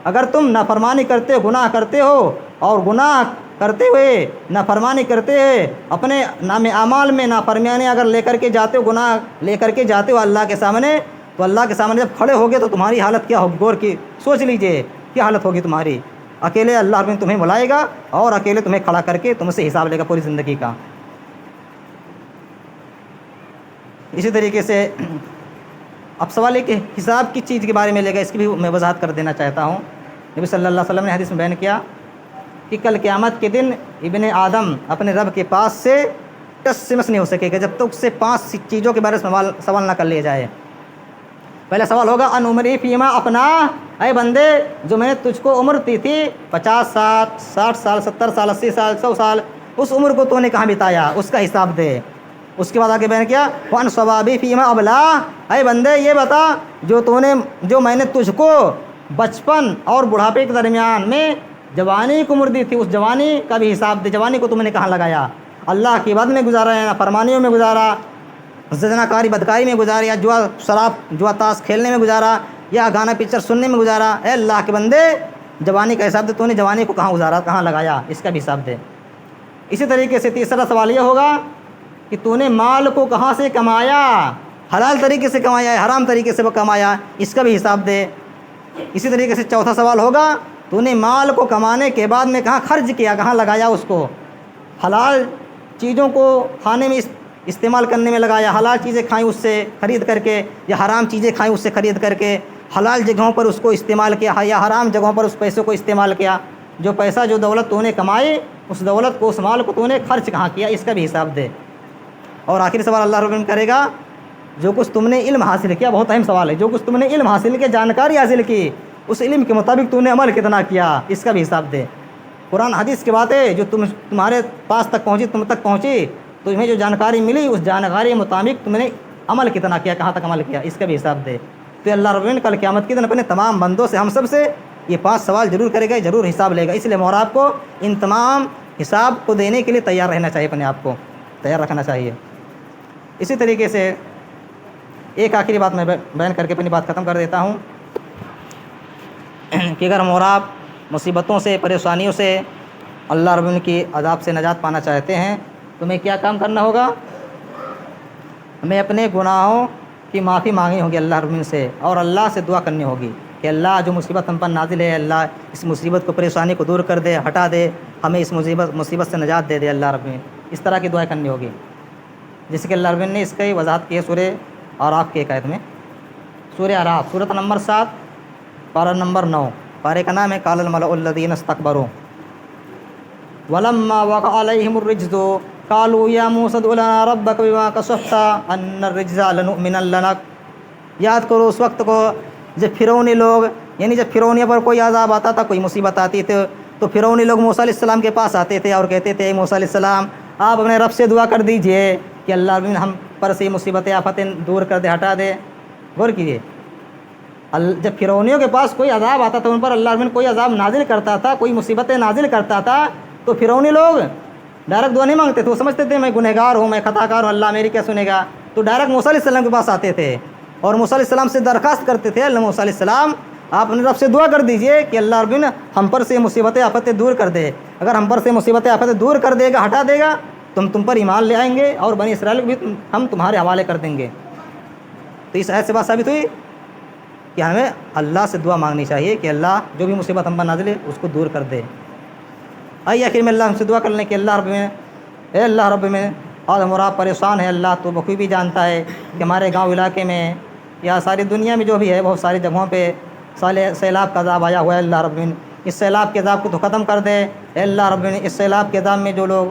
اگر تم نافرمانی کرتے ہو، گناہ کرتے ہو، اور گناہ کرتے ہوئے نافرمانی کرتے ہوئے اپنے نام اعمال میں نافرمانی اگر لے کر کے جاتے ہو، گناہ لے کر کے جاتے ہو اللہ کے سامنے، تو اللہ کے سامنے جب کھڑے ہوگے تو تمہاری حالت کیا ہوگی؟ غور کی سوچ لیجئے کیا حالت ہوگی تمہاری۔ اکیلے اللہ رب تمہیں بلائے گا اور اکیلے تمہیں کھڑا کر کے تم سے حساب لے گا پوری زندگی کا۔ اسی طریقے سے اب سوال ہے کہ حساب کس چیز کے بارے میں لے گا، اس کی بھی میں وضاحت کر دینا چاہتا ہوں۔ نبی صلی اللہ علیہ وسلم نے حدیث میں بیان کیا کہ کل قیامت کے دن ابن آدم اپنے رب کے پاس سے ٹس سے مس نہیں ہو سکے گا جب تک اس سے 5 چیزوں کے بارے میں سوال نہ کر لیا جائے۔ پہلا سوال ہوگا ان عمری فیما اپنا، اے بندے جو میں نے تجھ کو عمر دی تھی 50 سال 60 سال 70 سال 80 سال 100 سال، اس عمر کو تو نے کہاں بتایا، اس کا حساب دے۔ اس کے بعد آگے بیان کیا وان ثوابی فیما ابلا، اے بندے یہ بتا جو میں نے تجھ کو بچپن اور بڑھاپے کے درمیان میں جوانی کو عمر دی تھی، اس جوانی کا بھی حساب دے۔ جوانی کو تم نے کہاں لگایا، اللہ کی عبادت میں گزارا ہے، نافرمانیوں میں گزارا، زنا کاری بدکاری میں گزارا، یا جوا تاش کھیلنے میں گزارا، یا گانا پکچر سننے میں گزارا۔ اے اللہ کے بندے جوانی کا حساب دے، تو نے جوانی کو کہاں گزارا، کہاں لگایا، اس کا بھی حساب دے۔ اسی طریقے سے تیسرا سوال یہ ہوگا کہ تو نے مال کو کہاں سے کمایا، حلال طریقے سے کمایا ہے حرام طریقے سے وہ کمایا، اس کا بھی حساب دے۔ اسی طریقے سے چوتھا سوال ہوگا تو نے مال کو کمانے کے بعد میں کہاں خرچ کیا، کہاں لگایا اس کو، حلال چیزوں کو کھانے میں استعمال کرنے میں لگایا، حلال چیزیں کھائیں اس سے خرید کر کے، یا حرام چیزیں کھائیں اس سے خرید کر کے، حلال جگہوں پر اس کو استعمال کیا یا حرام جگہوں پر اس پیسے کو استعمال کیا۔ جو پیسہ جو دولت تو نے کمائی، اس دولت کو اس مال کو تو نے خرچ کہاں کیا، اس کا بھی حساب دے۔ اور آخری سوال اللہ رب العالمین کرے گا جو کچھ تم نے علم حاصل کیا، بہت اہم سوال ہے، جو کچھ تم نے علم حاصل کیا، جانکاری حاصل کی، اس علم کے مطابق تو نے عمل کتنا کیا، اس کا بھی حساب دے۔ قرآن حدیث کی باتیں جو تمہارے پاس تک پہنچی، تم تک پہنچی، تمہیں جو جانکاری ملی، اس جانکاری کے مطابق تم نے عمل کتنا کیا، کہاں تک عمل کیا، اس کا بھی حساب دے۔ تو اللہ رب العالمین کل قیامت کے دن اپنے تمام بندوں سے، ہم سب سے یہ 5 سوال ضرور کرے گا، ضرور حساب لے گا۔ اس لیے محراب کو ان تمام حساب کو دینے کے لیے تیار رہنا چاہیے، اپنے آپ کو تیار رکھنا چاہیے۔ اسی طریقے سے ایک آخری بات میں بیان کر کے اپنی بات ختم کر دیتا ہوں کہ اگر محراب مصیبتوں سے، پریشانیوں سے، اللہ رب العالمین کی عذاب سے نجات پانا چاہتے ہیں، تو ہمیں کیا کام کرنا ہوگا؟ ہمیں اپنے گناہوں کی معافی مانگنی ہوگی اللہ رب العالمین سے، اور اللہ سے دعا کرنی ہوگی کہ اللہ جو مصیبت ہم پر نازل ہے، اللہ اس مصیبت کو، پریشانی کو دور کر دے، ہٹا دے، ہمیں اس مصیبت سے نجات دے دے اللہ رب العالمین۔ اس طرح کی دعائیں کرنی ہوگی، جیسے کہ اللہ رب العالمین نے اس کی وضاحت کی ہے سورہ اعراف کی ایک آیت میں۔ سورہ اعراف سورۃ نمبر 7 پارہ نمبر 9، پارے کا نام ہے قال الملأ الذین استکبروا ولما وقع علیہم الرجز قالوا یا موسیٰ ادع لنا ربک بما کشفت ان الرجز لنؤمنن لک۔ یاد کرو اس وقت کو جب فرعونی لوگ، یعنی جب فرعونیوں پر کوئی عذاب آتا تھا، کوئی مصیبت آتی تھی، تو فرعونی لوگ موسیٰ علیہ السلام کے پاس آتے تھے اور کہتے تھے اے موسیٰ علیہ السلام آپ اپنے رب سے دعا کر دیجئے کہ اللہ رب ہم پر سے مصیبتیں آفتیں دور کر دے، ہٹا دے۔ غور کیجیے، جب فرعونیوں کے پاس کوئی عذاب آتا تھا، ان پر اللہ رب کوئی عذاب نازل کرتا تھا، کوئی مصیبتیں نازل کرتا تھا، تو فرعونی لوگ ڈائریکٹ دعا نہیں مانگتے تھے، وہ سمجھتے تھے میں گنہگار ہوں، میں خطا کار ہوں، اللہ میری کیا سنے گا، تو ڈائریکٹ موسیٰ علیہ السلام کے پاس آتے تھے اور موسیٰ علیہ السلام سے درخواست کرتے تھے اللہ موسیٰ علیہ السلام آپ اپنے رب سے دعا کر دیجئے کہ اللہ رب ہم پر سے مصیبتیں آفتیں دور کر دے۔ اگر ہم پر سے مصیبتیں آفتیں دور کر دے گا، ہٹا دے گا، تم پر ایمان لے آئیں گے اور بنی اسرائیل بھی ہم تمہارے حوالے کر دیں گے۔ تو اس آیت سے بات ثابت ہوئی کہ ہمیں اللہ سے دعا مانگنی چاہیے کہ اللہ جو بھی مصیبت ہم پر نازل ہے اس کو دور کر دے۔ آئیے آخر میں اللہ ہم سے دعا کر لیں کہ اللہ رب میں، اے اللہ رب میں اور مراد پریشان ہے، اللہ تو بخوبی جانتا ہے کہ ہمارے گاؤں علاقے میں یا ساری دنیا میں جو بھی ہے بہت ساری جگہوں پہ سیلاب کا عذاب آیا ہوا ہے، اللہ رب اس سیلاب کے عذاب کو تو ختم کر دے۔ اے اللہ رب اس سیلاب کے عذاب میں جو لوگ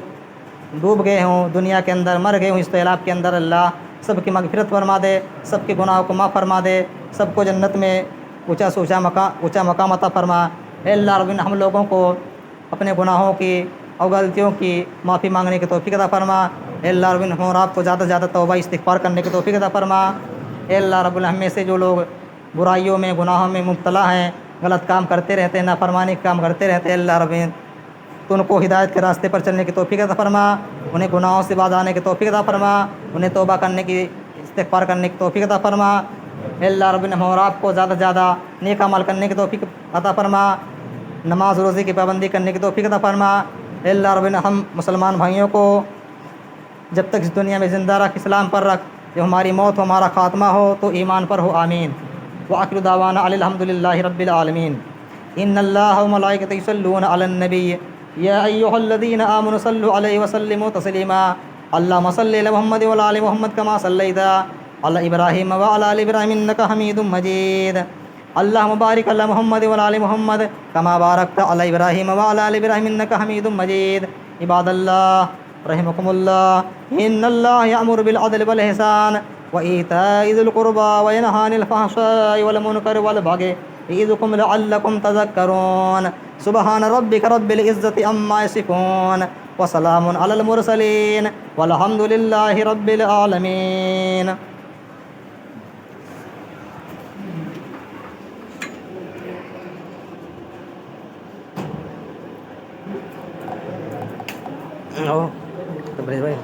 ڈوب گئے ہوں، دنیا کے اندر مر گئے ہوں اس سیلاب کے اندر، اللہ سب کی مغفرت فرما دے، سب کے گناہوں کو معاف فرما دے، سب کو جنت میں اونچا سے اونچا مقام عطا فرما۔ اے اللہ رب ہم لوگوں کو اپنے گناہوں کی اور غلطیوں کی معافی مانگنے کی توفیق عطا فرما۔ اے اللہ رب ہم اور آپ کو زیادہ سے زیادہ توبہ استغفار کرنے کی توفیق عطا فرما۔ اے اللہ رب ہم میں سے جو لوگ برائیوں میں، گناہوں میں مبتلا ہیں، غلط کام کرتے رہتے ہیں، نافرمانی کے کام کرتے رہتے ہیں، اللہ رب تو ان کو ہدایت کے راستے پر چلنے کی توفیق عطا فرما، انہیں گناہوں سے باز آنے کی توفیق عطا فرما، انہیں توبہ کرنے کی استغفار کرنے کی توفیق عطا فرما۔ اے اللہ رب العالمین اور آپ کو زیادہ سے زیادہ نیک عمل کرنے کی توفیق عطا فرما، نماز روزے کی پابندی کرنے کی توفیق عطا فرما۔ اے اللہ رب العالمین ہم مسلمان بھائیوں کو جب تک اس دنیا میں زندہ رکھ، اسلام پر رکھ، جب ہماری موت ہو، ہمارا خاتمہ ہو تو ایمان پر ہو، آمین۔ وآخر دعوانا الحمد للہ رب العالمین۔ ان اللہ وملائکتہ یصلون علی النبی یا ایھا الذین آمنوا صلوا علیہ وسلموا تسلیما۔ اللہم صلی علی محمد وعلی آل محمد کما صلیت علی ابراہیم وعلی آل ابراہیم انک حمید مجید۔ اللہم بارک علی محمد وعلی آل محمد کما بارکت علی ابراہیم وعلی آل ابراہیم انک حمید مجید۔ عباد اللہ رحمکم اللہ، ان اللہ یأمر بالعدل والإحسان وإیتاء ذی القربى وینہی عن الفحشاء والمنکر والبغی یعظکم لعلکم تذکرون۔ سبحان ربک رب العزة عما یصفون وسلام علی المرسلین والحمد للہ رب العالمین۔ تبریز بھائی